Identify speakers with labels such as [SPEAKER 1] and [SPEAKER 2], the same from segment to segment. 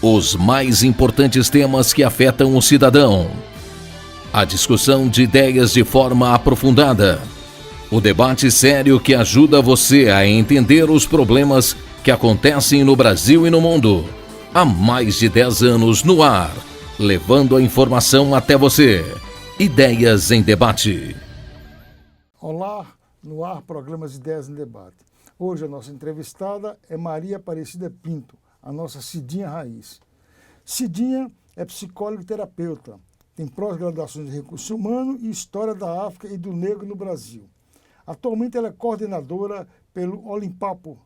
[SPEAKER 1] Os mais importantes temas que afetam o cidadão. A discussão de ideias de forma aprofundada. O debate sério que ajuda você a entender os problemas que acontecem no Brasil e no mundo. Há mais de 10 anos no ar, levando a informação até você. Ideias em Debate.
[SPEAKER 2] Olá, no ar, programas Ideias em Debate. Hoje a nossa entrevistada é Maria Aparecida Pinto, a nossa Cidinha Raiz. Cidinha é psicóloga e terapeuta, tem pós-graduações em Recursos Humanos e História da África e do Negro no Brasil. Atualmente ela é coordenadora pelo Olimpapo,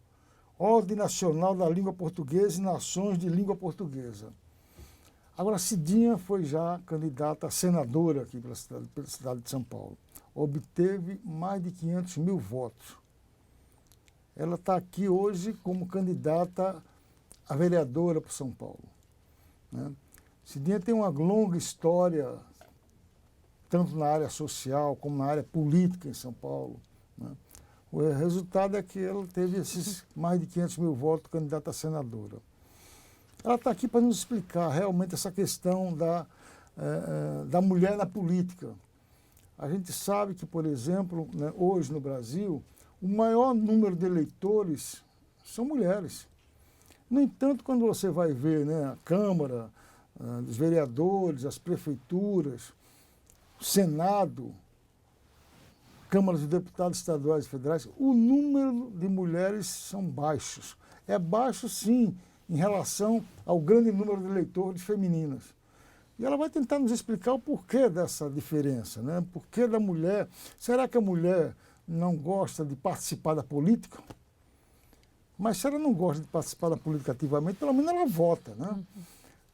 [SPEAKER 2] Ordem Nacional da Língua Portuguesa e Nações de Língua Portuguesa. Agora, Cidinha foi já candidata a senadora aqui pela cidade de São Paulo. Obteve mais de 500 mil votos. Ela está aqui hoje como candidata a vereadora para São Paulo, né? Cidinha tem uma longa história, tanto na área social como na área política em São Paulo, né? O resultado é que ela teve esses mais de 500 mil votos candidata a senadora. Ela está aqui para nos explicar realmente essa questão da mulher na política. A gente sabe que, por exemplo, né, hoje no Brasil, o maior número de eleitores são mulheres. No entanto, quando você vai ver, né, a Câmara, os vereadores, as prefeituras, o Senado, câmaras de deputados estaduais e federais, o número de mulheres são baixos. É baixo, sim, em relação ao grande número de eleitores femininas. E ela vai tentar nos explicar o porquê dessa diferença, né? Por que da mulher? Será que a mulher não gosta de participar da política? Mas se ela não gosta de participar da política ativamente, pelo menos ela vota, né?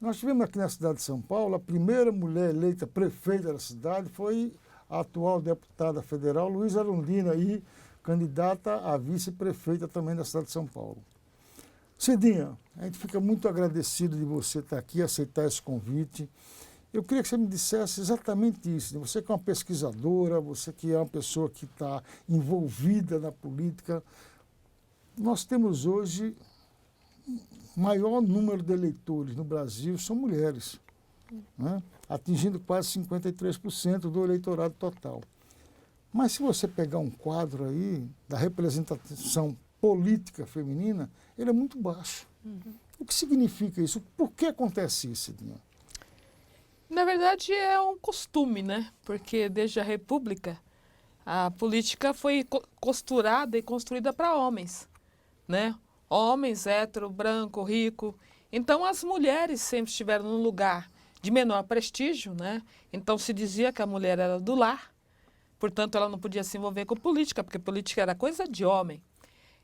[SPEAKER 2] Nós tivemos aqui na cidade de São Paulo, a primeira mulher eleita prefeita da cidade foi a atual deputada federal, Luísa Arundina, aí, candidata a vice-prefeita também da cidade de São Paulo. Cidinha, a gente fica muito agradecido de você estar aqui, aceitar esse convite. Eu queria que você me dissesse exatamente isso. Você que é uma pesquisadora, você que é uma pessoa que está envolvida na política. Nós temos hoje o maior número de eleitores no Brasil são mulheres, né? Atingindo quase 53% do eleitorado total. Mas se você pegar um quadro aí da representação política feminina, ele é muito baixo. O que significa isso? Por que acontece isso, Cidinha?
[SPEAKER 3] Na verdade, é um costume, né? Porque desde a República, a política foi costurada e construída para homens, né? Homens, hétero, branco, rico. Então, as mulheres sempre estiveram num lugar de menor prestígio, né? Então, se dizia que a mulher era do lar, portanto, ela não podia se envolver com política, porque política era coisa de homem.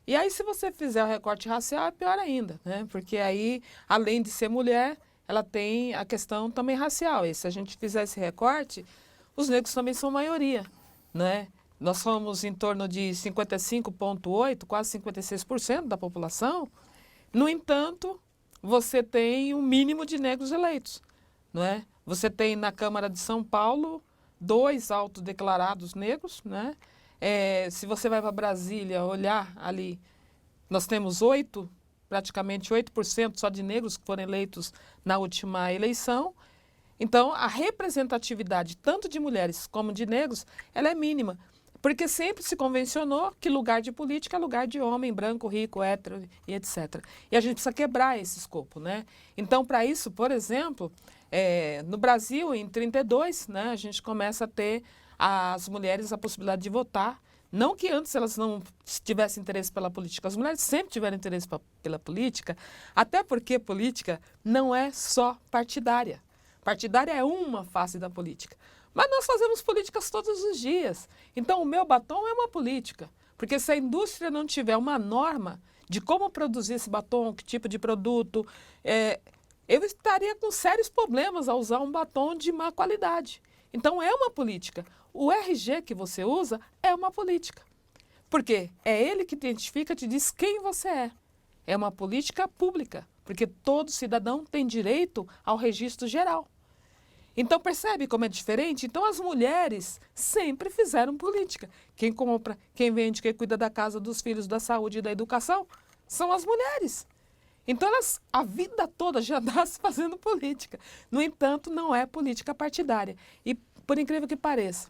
[SPEAKER 3] E aí, se você fizer o recorte racial, é pior ainda, né? Porque aí, além de ser mulher, ela tem a questão também racial. E se a gente fizer esse recorte, os negros também são maioria, né? Nós somos em torno de 55,8%, quase 56% da população. No entanto, você tem um mínimo de negros eleitos, não é? Você tem na Câmara de São Paulo 2 autodeclarados negros, né? Se você vai para Brasília olhar ali, nós temos praticamente 8% só de negros que foram eleitos na última eleição. Então, a representatividade tanto de mulheres como de negros, ela é mínima. Porque sempre se convencionou que lugar de política é lugar de homem, branco, rico, hétero e etc. E a gente precisa quebrar esse escopo, né? Então, para isso, por exemplo, no Brasil, em 32, né, a gente começa a ter as mulheres a possibilidade de votar. Não que antes elas não tivessem interesse pela política, as mulheres sempre tiveram interesse pela política, até porque política não é só partidária. Partidária é uma face da política. Mas nós fazemos políticas todos os dias. Então, o meu batom é uma política. Porque se a indústria não tiver uma norma de como produzir esse batom, que tipo de produto, eu estaria com sérios problemas ao usar um batom de má qualidade. Então, é uma política. O RG que você usa é uma política. Por quê? É ele que te identifica, te diz quem você é. É uma política pública, porque todo cidadão tem direito ao registro geral. Então, percebe como é diferente? Então, as mulheres sempre fizeram política. Quem compra, quem vende, quem cuida da casa, dos filhos, da saúde e da educação, são as mulheres. Então, elas a vida toda já nascem fazendo política. No entanto, não é política partidária. E, por incrível que pareça,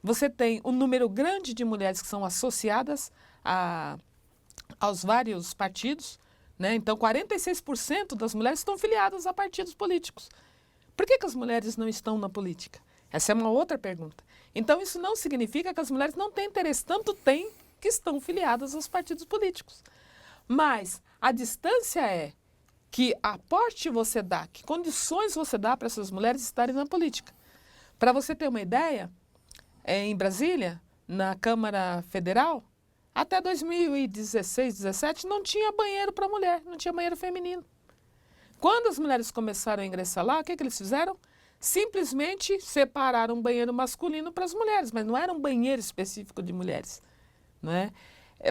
[SPEAKER 3] você tem um número grande de mulheres que são associadas aos vários partidos, né? Então, 46% das mulheres estão filiadas a partidos políticos. Por que as mulheres não estão na política? Essa é uma outra pergunta. Então, isso não significa que as mulheres não têm interesse, tanto têm que estão filiadas aos partidos políticos. Mas a distância é que aporte você dá, que condições você dá para essas mulheres estarem na política. Para você ter uma ideia, em Brasília, na Câmara Federal, até 2016, 2017, não tinha banheiro para mulher, não tinha banheiro feminino. Quando as mulheres começaram a ingressar lá, o que eles fizeram? Simplesmente separaram um banheiro masculino para as mulheres, mas não era um banheiro específico de mulheres. Não é?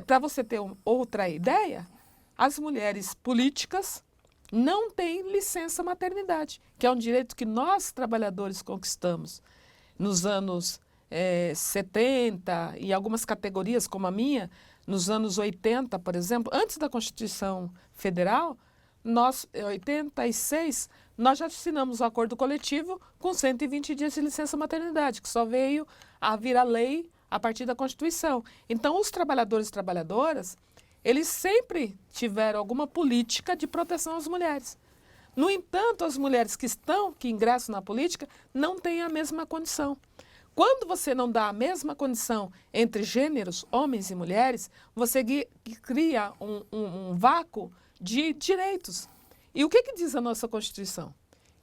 [SPEAKER 3] Para você ter outra ideia, as mulheres políticas não têm licença maternidade, que é um direito que nós, trabalhadores, conquistamos nos anos 70 e algumas categorias, como a minha, nos anos 80, por exemplo, antes da Constituição Federal, nós, em 86, nós já assinamos o acordo coletivo com 120 dias de licença maternidade, que só veio a virar lei a partir da Constituição. Então, os trabalhadores e trabalhadoras, eles sempre tiveram alguma política de proteção às mulheres. No entanto, as mulheres que ingressam na política não têm a mesma condição. Quando você não dá a mesma condição entre gêneros, homens e mulheres, você cria um vácuo de direitos. E o que diz a nossa Constituição?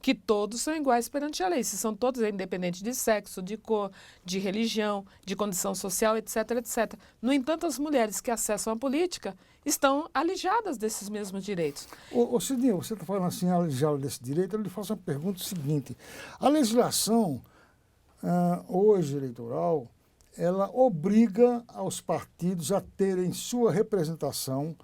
[SPEAKER 3] Que todos são iguais perante a lei. Se são todos, independente de sexo, de cor, de religião, de condição social, etc, etc. No entanto, as mulheres que acessam a política estão alijadas desses mesmos direitos.
[SPEAKER 2] Cidinha, você está falando assim, alijado desse direito, eu lhe faço uma pergunta seguinte. A legislação, hoje eleitoral, ela obriga aos partidos a terem sua representação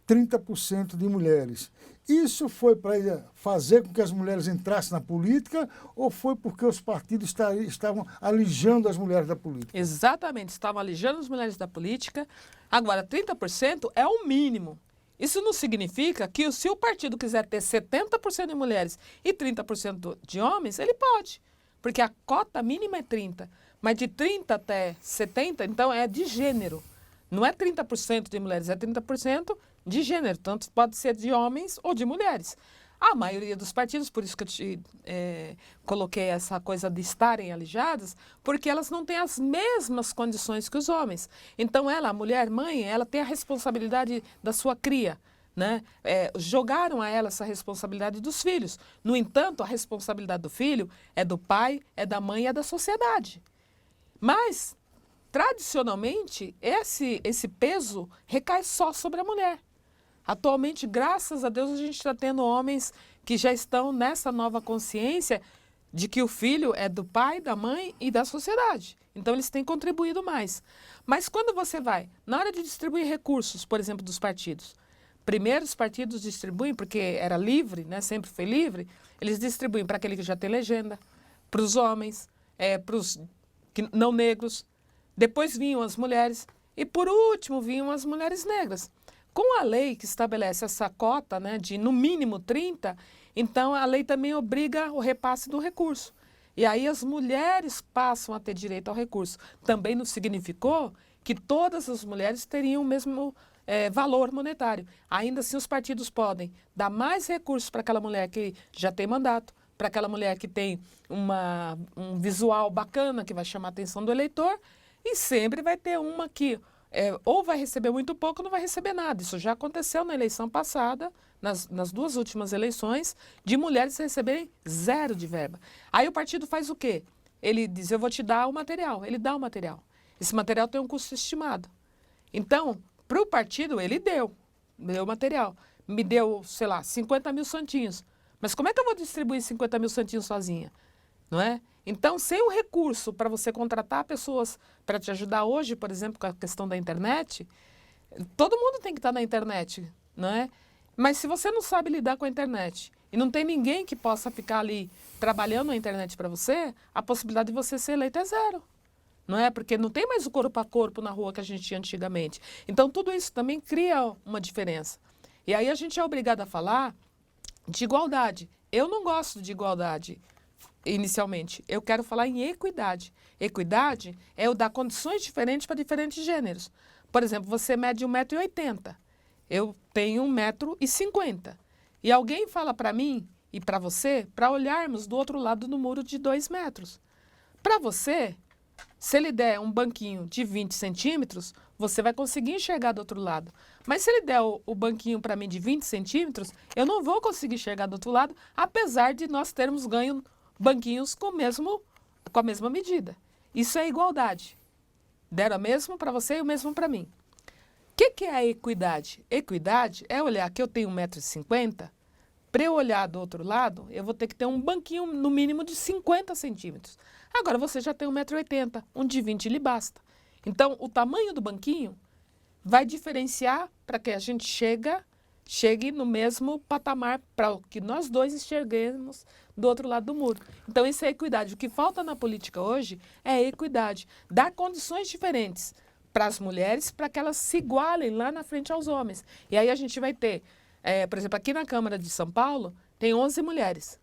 [SPEAKER 2] 30% de mulheres. Isso foi para fazer com que as mulheres entrassem na política ou foi porque os partidos estavam alijando as mulheres da política?
[SPEAKER 3] Exatamente, estavam alijando as mulheres da política. Agora, 30% é o mínimo. Isso não significa que se o partido quiser ter 70% de mulheres e 30% de homens, ele pode. Porque a cota mínima é 30%. Mas de 30% até 70%, então é de gênero. Não é 30% de mulheres, é 30% de gênero. Tanto pode ser de homens ou de mulheres. A maioria dos partidos, por isso que eu te coloquei essa coisa de estarem alijadas, porque elas não têm as mesmas condições que os homens. Então ela, a mulher mãe, ela tem a responsabilidade da sua cria. Né? Jogaram a ela essa responsabilidade dos filhos. No entanto, a responsabilidade do filho é do pai, é da mãe e é da sociedade. Mas, tradicionalmente, esse peso recai só sobre a mulher. Atualmente, graças a Deus, a gente está tendo homens que já estão nessa nova consciência de que o filho é do pai, da mãe e da sociedade. Então, eles têm contribuído mais. Mas quando você vai, na hora de distribuir recursos, por exemplo, dos partidos, primeiro os partidos distribuem, porque era livre, né, sempre foi livre, eles distribuem para aquele que já tem legenda, para os homens, para os não negros, depois vinham as mulheres e, por último, vinham as mulheres negras. Com a lei que estabelece essa cota, né, de no mínimo 30%, então a lei também obriga o repasse do recurso. E aí as mulheres passam a ter direito ao recurso. Também não significou que todas as mulheres teriam o mesmo valor monetário. Ainda assim, os partidos podem dar mais recursos para aquela mulher que já tem mandato, para aquela mulher que tem um visual bacana, que vai chamar a atenção do eleitor, e sempre vai ter uma que ou vai receber muito pouco ou não vai receber nada. Isso já aconteceu na eleição passada, nas duas últimas eleições, de mulheres receberem 0 de verba. Aí o partido faz o quê? Ele diz, eu vou te dar o material. Ele dá o material. Esse material tem um custo estimado. Então, para o partido, ele deu o material. Me deu, sei lá, 50 mil santinhos. Mas como é que eu vou distribuir 50 mil santinhos sozinha? Não é? Então, sem o recurso para você contratar pessoas para te ajudar hoje, por exemplo, com a questão da internet, todo mundo tem que estar na internet, não é? Mas se você não sabe lidar com a internet e não tem ninguém que possa ficar ali trabalhando na internet para você, a possibilidade de você ser eleito é 0. Não é? Porque não tem mais o corpo a corpo na rua que a gente tinha antigamente. Então, tudo isso também cria uma diferença. E aí a gente é obrigado a falar de igualdade. Eu não gosto de igualdade inicialmente. Eu quero falar em equidade. Equidade é eu dar condições diferentes para diferentes gêneros. Por exemplo, você mede 1,80 m. Eu tenho 1,50 m. E alguém fala para mim e para você para olharmos do outro lado do muro de 2 metros. Para você, se ele der um banquinho de 20 centímetros, você vai conseguir enxergar do outro lado. Mas se ele der o banquinho para mim de 20 centímetros, eu não vou conseguir enxergar do outro lado, apesar de nós termos ganho banquinhos com a mesma medida. Isso é igualdade. Deram o mesmo para você e o mesmo para mim. O que é a equidade? Equidade é olhar que eu tenho 1,50 m, para eu olhar do outro lado, eu vou ter que ter um banquinho no mínimo de 50 centímetros. Agora você já tem 1,80 m, um de 20 lhe basta. Então, o tamanho do banquinho vai diferenciar para que a gente chegue no mesmo patamar para que nós dois enxerguemos do outro lado do muro. Então, isso é equidade. O que falta na política hoje é equidade. Dar condições diferentes para as mulheres, para que elas se igualem lá na frente aos homens. E aí a gente vai ter, por exemplo, aqui na Câmara de São Paulo, tem 11 mulheres.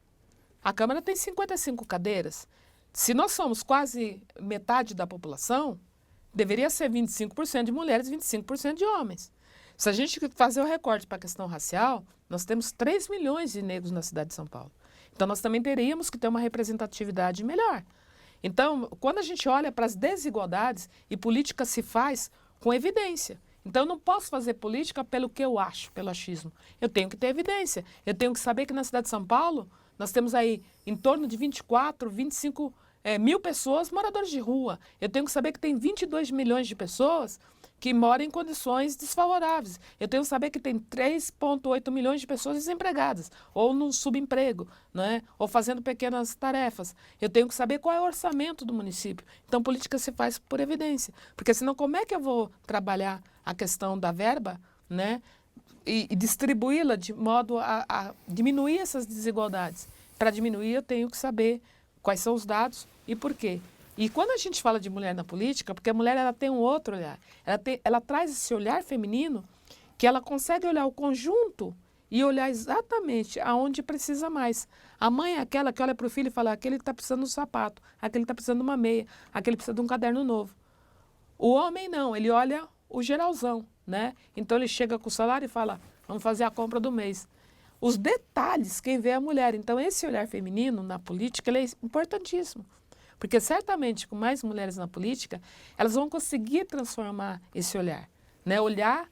[SPEAKER 3] A Câmara tem 55 cadeiras. Se nós somos quase metade da população, deveria ser 25% de mulheres e 25% de homens. Se a gente fazer o recorte para a questão racial, nós temos 3 milhões de negros na cidade de São Paulo. Então, nós também teríamos que ter uma representatividade melhor. Então, quando a gente olha para as desigualdades, e política se faz com evidência. Então, eu não posso fazer política pelo que eu acho, pelo achismo. Eu tenho que ter evidência. Eu tenho que saber que na cidade de São Paulo, nós temos aí em torno de 24, 25 mil pessoas moradores de rua. Eu tenho que saber que tem 22 milhões de pessoas que moram em condições desfavoráveis. Eu tenho que saber que tem 3,8 milhões de pessoas desempregadas, ou no subemprego, né? Ou fazendo pequenas tarefas. Eu tenho que saber qual é o orçamento do município. Então, política se faz por evidência. Porque senão, como é que eu vou trabalhar a questão da verba, né? E distribuí-la de modo a diminuir essas desigualdades? Para diminuir, eu tenho que saber quais são os dados e por quê. E quando a gente fala de mulher na política, porque a mulher ela tem um outro olhar, ela traz esse olhar feminino que ela consegue olhar o conjunto e olhar exatamente aonde precisa mais. A mãe é aquela que olha para o filho e fala, aquele está precisando de um sapato, aquele está precisando de uma meia, aquele precisa de um caderno novo. O homem não, ele olha o geralzão, né? Então ele chega com o salário e fala, vamos fazer a compra do mês. Os detalhes, quem vê é a mulher. Então esse olhar feminino na política ele é importantíssimo. Porque certamente com mais mulheres na política, elas vão conseguir transformar esse olhar. Né? Olhar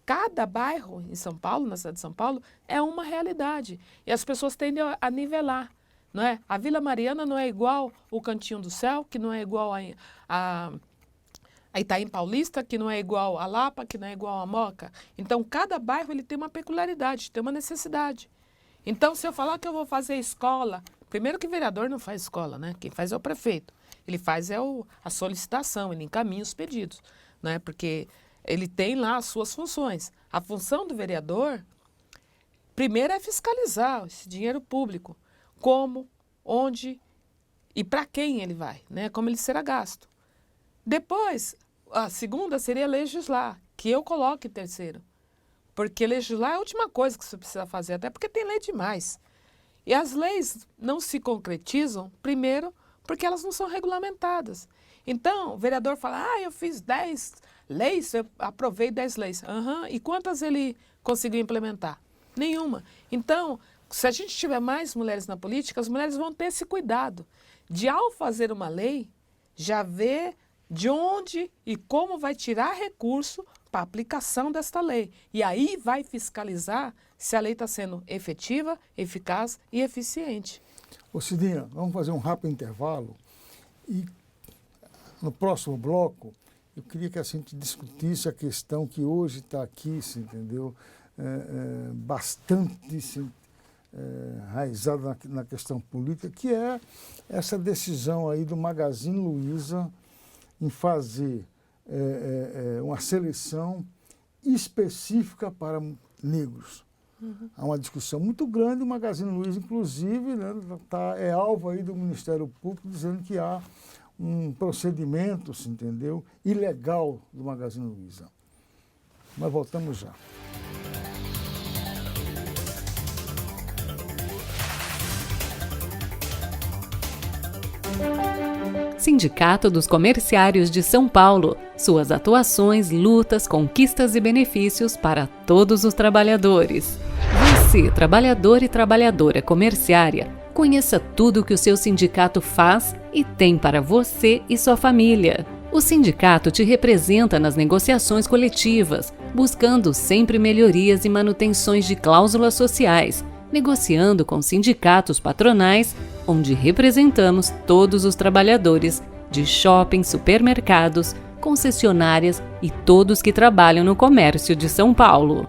[SPEAKER 3] cada bairro em São Paulo, na cidade de São Paulo, é uma realidade. E as pessoas tendem a nivelar. Não é? A Vila Mariana não é igual o Cantinho do Céu, que não é igual a Itaim Paulista, que não é igual a Lapa, que não é igual a Moca. Então, cada bairro ele tem uma peculiaridade, tem uma necessidade. Então, se eu falar que eu vou fazer escola... Primeiro que vereador não faz escola, né? Quem faz é o prefeito. Ele faz a solicitação, ele encaminha os pedidos, né? Porque ele tem lá as suas funções. A função do vereador, primeiro é fiscalizar esse dinheiro público. Como, onde e para quem ele vai, né? Como ele será gasto. Depois, a segunda seria legislar, que eu coloque em terceiro. Porque legislar é a última coisa que você precisa fazer, até porque tem lei demais. E as leis não se concretizam, primeiro, porque elas não são regulamentadas. Então, o vereador fala, eu fiz 10 leis, eu aprovei 10 leis. E quantas ele conseguiu implementar? Nenhuma. Então, se a gente tiver mais mulheres na política, as mulheres vão ter esse cuidado de, ao fazer uma lei, já ver de onde e como vai tirar recurso para a aplicação desta lei. E aí vai fiscalizar se a lei está sendo efetiva, eficaz e eficiente.
[SPEAKER 2] Ô Cidinha, vamos fazer um rápido intervalo e no próximo bloco eu queria que a gente discutisse a questão que hoje está aqui, se entendeu, bastante enraizada na questão política, que é essa decisão aí do Magazine Luiza em fazer uma seleção específica para negros. Há uma discussão muito grande, o Magazine Luiza, inclusive, né, é alvo aí do Ministério Público, dizendo que há um procedimento, se entendeu, ilegal do Magazine Luiza. Mas voltamos já.
[SPEAKER 4] Sindicato dos Comerciários de São Paulo. Suas atuações, lutas, conquistas e benefícios para todos os trabalhadores. Você, trabalhador e trabalhadora comerciária, conheça tudo o que o seu sindicato faz e tem para você e sua família. O sindicato te representa nas negociações coletivas, buscando sempre melhorias e manutenções de cláusulas sociais, negociando com sindicatos patronais, onde representamos todos os trabalhadores de shoppings, supermercados, concessionárias e todos que trabalham no comércio de São Paulo.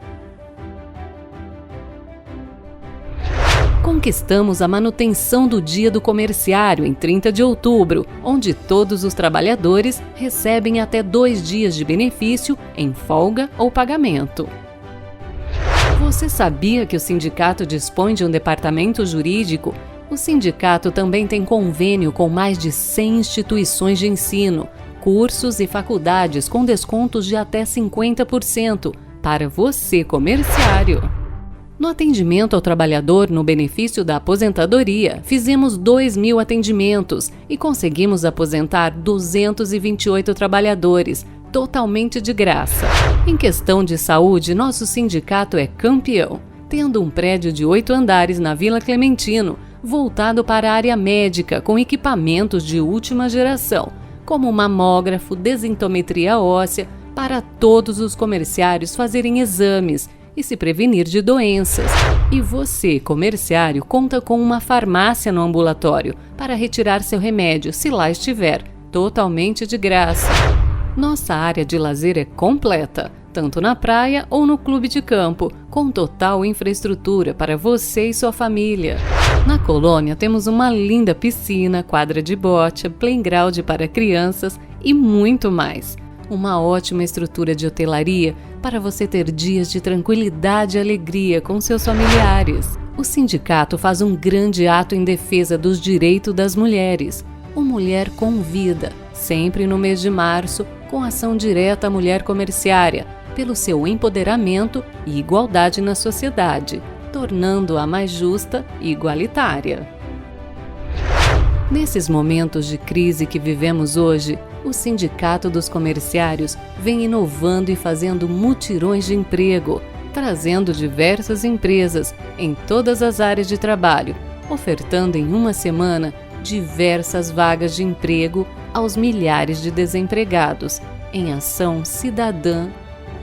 [SPEAKER 4] Conquistamos a manutenção do Dia do Comerciário em 30 de outubro, onde todos os trabalhadores recebem até 2 dias de benefício em folga ou pagamento. Você sabia que o sindicato dispõe de um departamento jurídico? O sindicato também tem convênio com mais de 100 instituições de ensino, cursos e faculdades com descontos de até 50% para você, comerciário. No atendimento ao trabalhador no benefício da aposentadoria, fizemos 2.000 atendimentos e conseguimos aposentar 228 trabalhadores, totalmente de graça. Em questão de saúde, nosso sindicato é campeão, tendo um prédio de 8 andares na Vila Clementino, voltado para a área médica com equipamentos de última geração, como mamógrafo, densitometria óssea, para todos os comerciários fazerem exames e se prevenir de doenças. E você, comerciário, conta com uma farmácia no ambulatório para retirar seu remédio, se lá estiver, totalmente de graça. Nossa área de lazer é completa, tanto na praia ou no clube de campo, com total infraestrutura para você e sua família. Na colônia temos uma linda piscina, quadra de bote, playground para crianças e muito mais. Uma ótima estrutura de hotelaria para você ter dias de tranquilidade e alegria com seus familiares. O sindicato faz um grande ato em defesa dos direitos das mulheres. O Mulher com Vida, sempre no mês de março, com ação direta à mulher comerciária, pelo seu empoderamento e igualdade na sociedade, tornando-a mais justa e igualitária. Nesses momentos de crise que vivemos hoje, o Sindicato dos Comerciários vem inovando e fazendo mutirões de emprego, trazendo diversas empresas em todas as áreas de trabalho, ofertando em uma semana diversas vagas de emprego aos milhares de desempregados, em ação cidadã.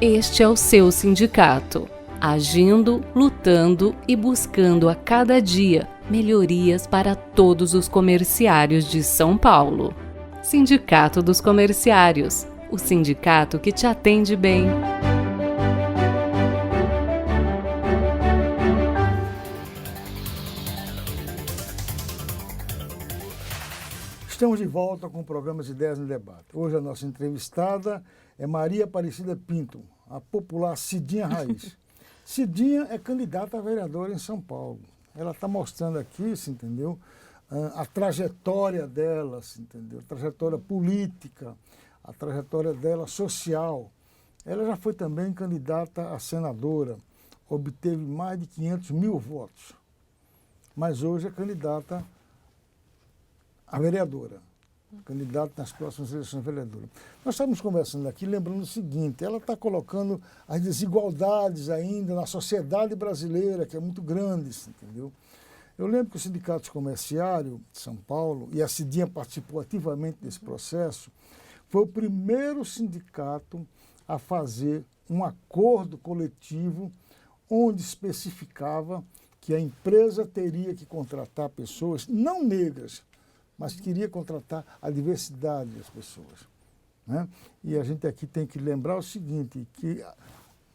[SPEAKER 4] Este é o seu sindicato, agindo, lutando e buscando a cada dia melhorias para todos os comerciários de São Paulo. Sindicato dos Comerciários, o sindicato que te atende bem.
[SPEAKER 2] Estamos de volta com o programa Ideias no Debate. Hoje a nossa entrevistada é Maria Aparecida Pinto, a popular Cidinha Raiz. Cidinha é candidata a vereadora em São Paulo. Ela está mostrando aqui, se entendeu, a trajetória dela, se entendeu, a trajetória política, a trajetória dela social. Ela já foi também candidata a senadora, obteve mais de 500 mil votos, mas hoje é candidata a vereadora, candidata nas próximas eleições de vereadora. Nós estamos conversando aqui lembrando o seguinte, ela está colocando as desigualdades ainda na sociedade brasileira, que é muito grande, entendeu? Eu lembro que o Sindicato Comerciário de São Paulo, e a Cidinha participou ativamente desse processo, foi o primeiro sindicato a fazer um acordo coletivo onde especificava que a empresa teria que contratar pessoas não negras, mas queria contratar a diversidade das pessoas, né? E a gente aqui tem que lembrar o seguinte, que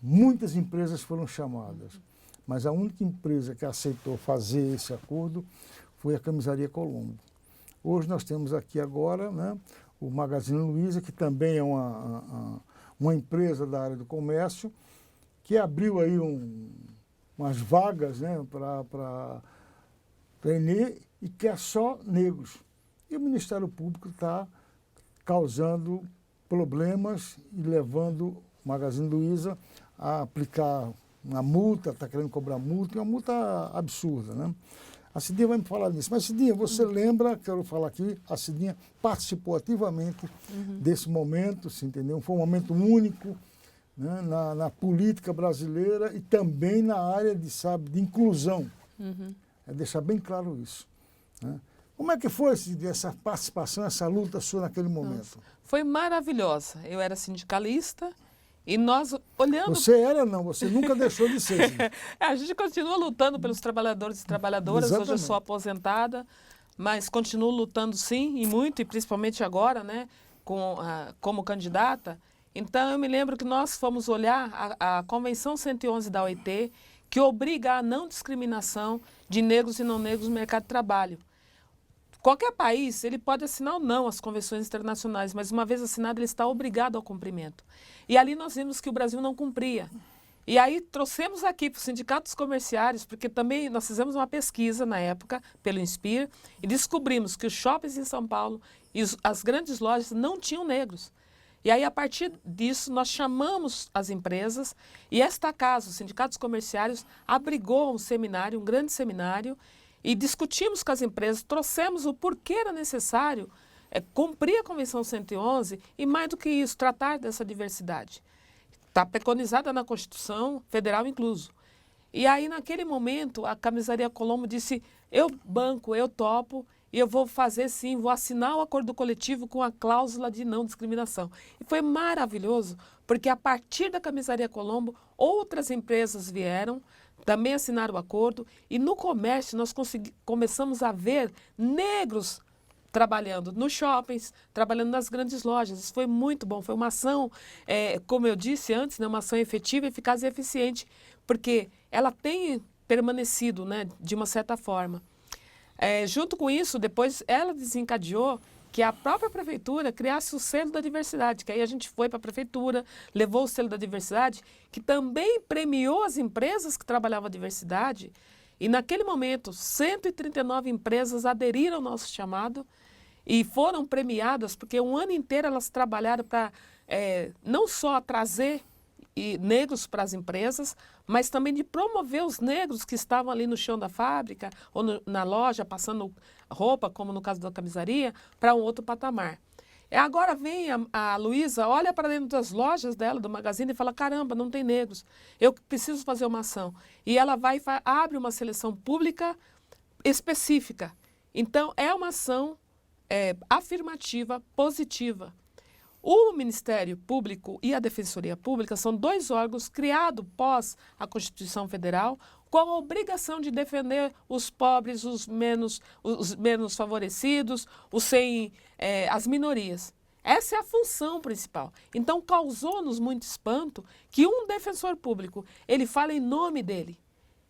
[SPEAKER 2] muitas empresas foram chamadas, mas a única empresa que aceitou fazer esse acordo foi a Camisaria Colombo. Hoje nós temos aqui agora, né, o Magazine Luiza, que também é uma empresa da área do comércio, que abriu aí umas vagas, né, para trainee e quer só negros. E o Ministério Público está causando problemas e levando o Magazine Luiza a aplicar uma multa, está querendo cobrar multa, e uma multa absurda, né? A Cidinha vai me falar nisso. Mas, Cidinha, você lembra, quero falar aqui, a Cidinha participou ativamente desse momento, você entendeu? Foi um momento único, né, na política brasileira e também na área de inclusão. É deixar bem claro isso. Né? Como é que foi essa participação, essa luta sua naquele momento?
[SPEAKER 3] Foi maravilhosa. Eu era sindicalista e nós olhando...
[SPEAKER 2] Você era não, você nunca deixou de ser.
[SPEAKER 3] A gente continua lutando pelos trabalhadores e trabalhadoras.
[SPEAKER 2] Exatamente.
[SPEAKER 3] Hoje eu sou aposentada, mas continuo lutando sim, e muito, e principalmente agora, né, como candidata. Então eu me lembro que nós fomos olhar a Convenção 111 da OIT, que obriga a não discriminação de negros e não negros no mercado de trabalho. Qualquer país, ele pode assinar ou não as convenções internacionais, mas uma vez assinado, ele está obrigado ao cumprimento. E ali nós vimos que o Brasil não cumpria. E aí trouxemos aqui para os sindicatos comerciários, porque também nós fizemos uma pesquisa na época, pelo INSPIR, e descobrimos que os shoppings em São Paulo e as grandes lojas não tinham negros. E aí, a partir disso, nós chamamos as empresas e esta casa, os sindicatos comerciários, abrigou um seminário, um grande seminário, e discutimos com as empresas, trouxemos o porquê era necessário cumprir a Convenção 111 e, mais do que isso, tratar dessa diversidade. Está preconizada na Constituição Federal incluso. E aí, naquele momento, a Camisaria Colombo disse, eu banco, eu topo, e eu vou fazer sim, vou assinar o acordo coletivo com a cláusula de não discriminação. E foi maravilhoso, porque a partir da Camisaria Colombo, outras empresas vieram, também assinaram o acordo, e no comércio nós começamos a ver negros trabalhando nos shoppings, trabalhando nas grandes lojas. Isso foi muito bom, foi uma ação, como eu disse antes, né, uma ação efetiva, eficaz e eficiente, porque ela tem permanecido, né, de uma certa forma. Junto com isso, depois ela desencadeou que a própria prefeitura criasse o selo da diversidade, que aí a gente foi para a prefeitura, levou o selo da diversidade, que também premiou as empresas que trabalhavam a diversidade, e naquele momento 139 empresas aderiram ao nosso chamado e foram premiadas, porque um ano inteiro elas trabalharam para não só trazer negros para as empresas, mas também de promover os negros que estavam ali no chão da fábrica ou na loja, passando roupa, como no caso da camisaria, para um outro patamar. Agora vem a Luísa, olha para dentro das lojas dela, do Magazine, e fala, caramba, não tem negros, eu preciso fazer uma ação. E ela vai e abre uma seleção pública específica. Então, é uma ação afirmativa, positiva. O Ministério Público e a Defensoria Pública são dois órgãos criados pós a Constituição Federal com a obrigação de defender os pobres, os menos favorecidos, as minorias. Essa é a função principal. Então, causou-nos muito espanto que um defensor público, ele fala em nome dele.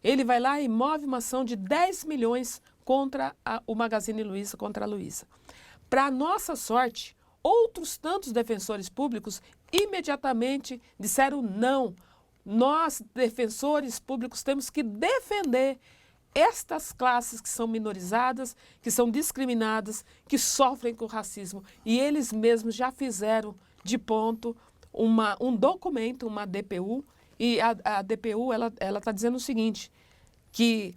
[SPEAKER 3] Ele vai lá e move uma ação de 10 milhões contra o Magazine Luiza, contra a Luísa. Para nossa sorte, outros tantos defensores públicos imediatamente disseram não. Nós, defensores públicos, temos que defender estas classes que são minorizadas, que são discriminadas, que sofrem com racismo. E eles mesmos já fizeram de ponto um documento, uma DPU, e a DPU ela está dizendo o seguinte, que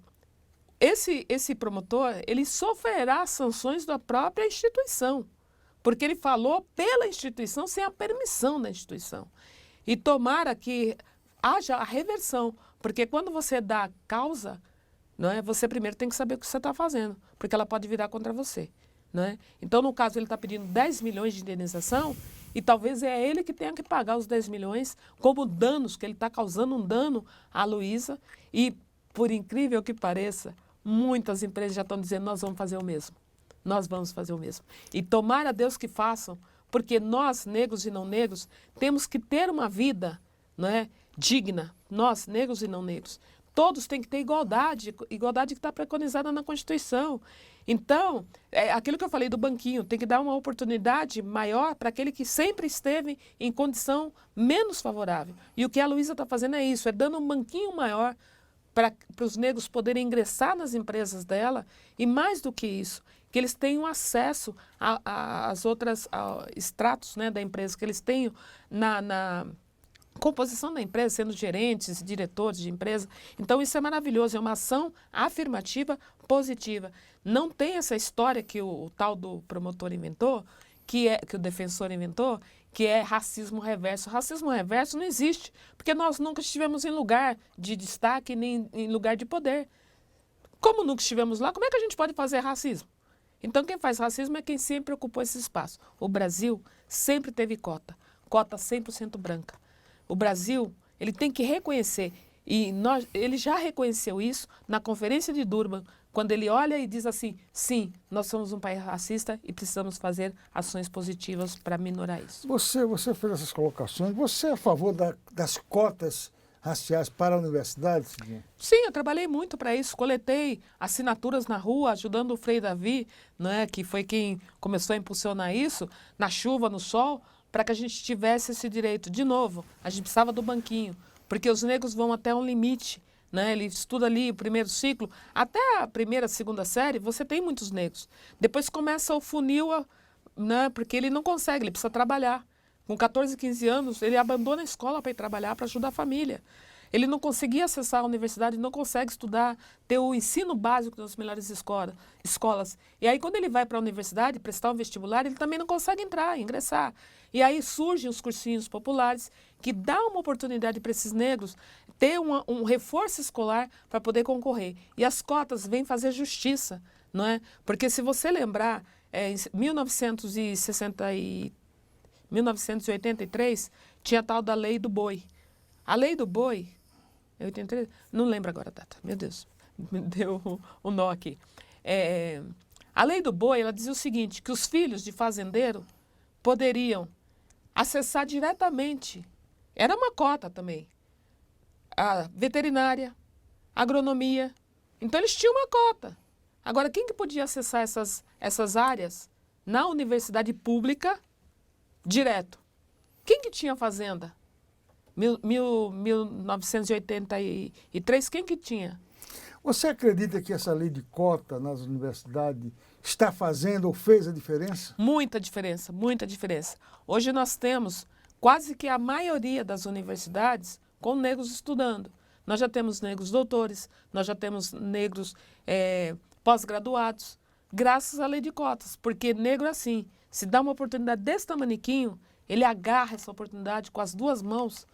[SPEAKER 3] esse promotor ele sofrerá sanções da própria instituição, porque ele falou pela instituição sem a permissão da instituição. E tomara que haja a reversão, porque quando você dá causa, não é, você primeiro tem que saber o que você está fazendo, porque ela pode virar contra você. Não é? Então, no caso, ele está pedindo 10 milhões de indenização e talvez é ele que tenha que pagar os 10 milhões como danos, que ele está causando um dano à Luísa. E, por incrível que pareça, muitas empresas já estão dizendo nós vamos fazer o mesmo. Nós vamos fazer o mesmo. E tomara a Deus que façam, porque nós, negros e não negros, temos que ter uma vida, não é, digna. Nós, negros e não negros. Todos têm que ter igualdade, igualdade que está preconizada na Constituição. Então, aquilo que eu falei do banquinho, tem que dar uma oportunidade maior para aquele que sempre esteve em condição menos favorável. E o que a Luísa está fazendo é isso, é dando um banquinho maior para os negros poderem ingressar nas empresas dela e, mais do que isso, que eles tenham acesso às outras extratos, né, da empresa, que eles tenham composição da empresa, sendo gerentes, diretores de empresa. Então, isso é maravilhoso, é uma ação afirmativa positiva. Não tem essa história que o tal do promotor inventou, que o defensor inventou, que é racismo reverso. Racismo reverso não existe, porque nós nunca estivemos em lugar de destaque, nem em lugar de poder. Como nunca estivemos lá, como é que a gente pode fazer racismo? Então, quem faz racismo é quem sempre ocupou esse espaço. O Brasil sempre teve cota 100% branca. O Brasil, ele tem que reconhecer, e ele já reconheceu isso na Conferência de Durban, quando ele olha e diz assim, sim, nós somos um país racista e precisamos fazer ações positivas para minorar isso.
[SPEAKER 2] Você fez essas colocações, você é a favor das cotas raciais para a universidade, Cidinha?
[SPEAKER 3] Sim, eu trabalhei muito para isso, coletei assinaturas na rua, ajudando o Frei Davi, né, que foi quem começou a impulsionar isso, na chuva, no sol, para que a gente tivesse esse direito. De novo, a gente precisava do banquinho, porque os negros vão até um limite, né? Ele estuda ali o primeiro ciclo, até a primeira, segunda série, você tem muitos negros. Depois começa o funil, né? Porque ele não consegue, ele precisa trabalhar. Com 14, 15 anos, ele abandona a escola para ir trabalhar, para ajudar a família. Ele não conseguia acessar a universidade, não consegue estudar, ter o ensino básico das melhores escolas. E aí, quando ele vai para a universidade, prestar um vestibular, ele também não consegue ingressar. E aí surgem os cursinhos populares, que dão uma oportunidade para esses negros ter um reforço escolar para poder concorrer. E as cotas vêm fazer justiça, não é? Porque se você lembrar, em 1983, tinha a tal da Lei do Boi. A Lei do Boi, 83, não lembro agora a data, meu Deus, me deu um nó aqui. A Lei do Boi, ela dizia o seguinte, que os filhos de fazendeiro poderiam acessar diretamente, era uma cota também, a veterinária, agronomia, então eles tinham uma cota. Agora, quem que podia acessar essas áreas na universidade pública direto? Quem que tinha fazenda? 1983, quem que tinha?
[SPEAKER 2] Você acredita que essa lei de cota nas universidades está fazendo ou fez a diferença?
[SPEAKER 3] Muita diferença, muita diferença. Hoje nós temos quase que a maioria das universidades com negros estudando. Nós já temos negros doutores, nós já temos negros pós-graduados, graças à lei de cotas, porque negro é assim, se dá uma oportunidade desse tamaniquinho, ele agarra essa oportunidade com as duas mãos.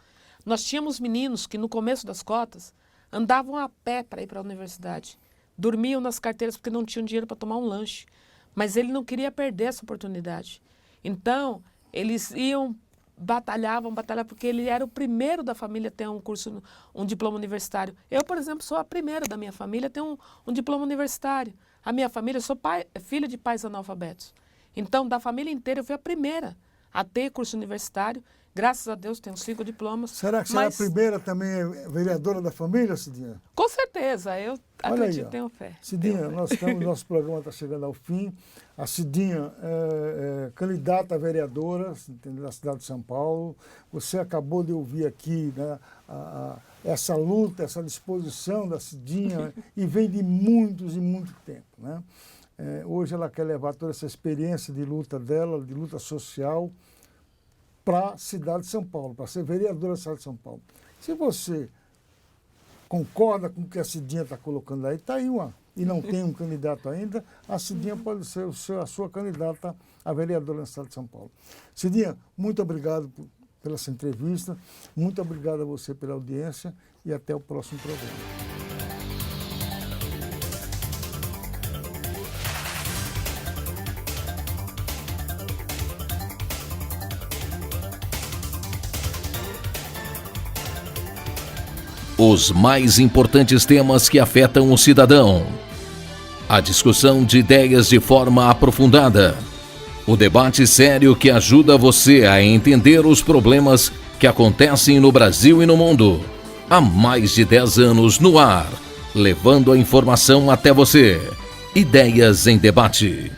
[SPEAKER 3] Nós tínhamos meninos que no começo das cotas andavam a pé para ir para a universidade, dormiam nas carteiras porque não tinham dinheiro para tomar um lanche, mas ele não queria perder essa oportunidade. Então, eles batalhavam, porque ele era o primeiro da família a ter um curso, um diploma universitário. Eu, por exemplo, sou a primeira da minha família a ter um diploma universitário. A minha família, eu sou filha de pais analfabetos. Então, da família inteira, eu fui a primeira a ter curso universitário. Graças a Deus, tenho 5 diplomas.
[SPEAKER 2] Será que você é a primeira também vereadora da família, Cidinha?
[SPEAKER 3] Com certeza, eu acredito, tenho fé.
[SPEAKER 2] Cidinha, nosso programa está chegando ao fim. A Cidinha é candidata a vereadora da cidade de São Paulo. Você acabou de ouvir aqui, né, essa luta, essa disposição da Cidinha, e vem de muitos e muito tempo, né? Hoje ela quer levar toda essa experiência de luta dela, de luta social, para a cidade de São Paulo, para ser vereadora da cidade de São Paulo. Se você concorda com o que a Cidinha está colocando aí, está aí e não tem um candidato ainda, a Cidinha pode ser a sua candidata a vereadora da cidade de São Paulo. Cidinha, muito obrigado pela essa entrevista, muito obrigado a você pela audiência e até o próximo programa.
[SPEAKER 1] Os mais importantes temas que afetam o cidadão. A discussão de ideias de forma aprofundada. O debate sério que ajuda você a entender os problemas que acontecem no Brasil e no mundo. Há mais de 10 anos no ar, levando a informação até você. Ideias em Debate.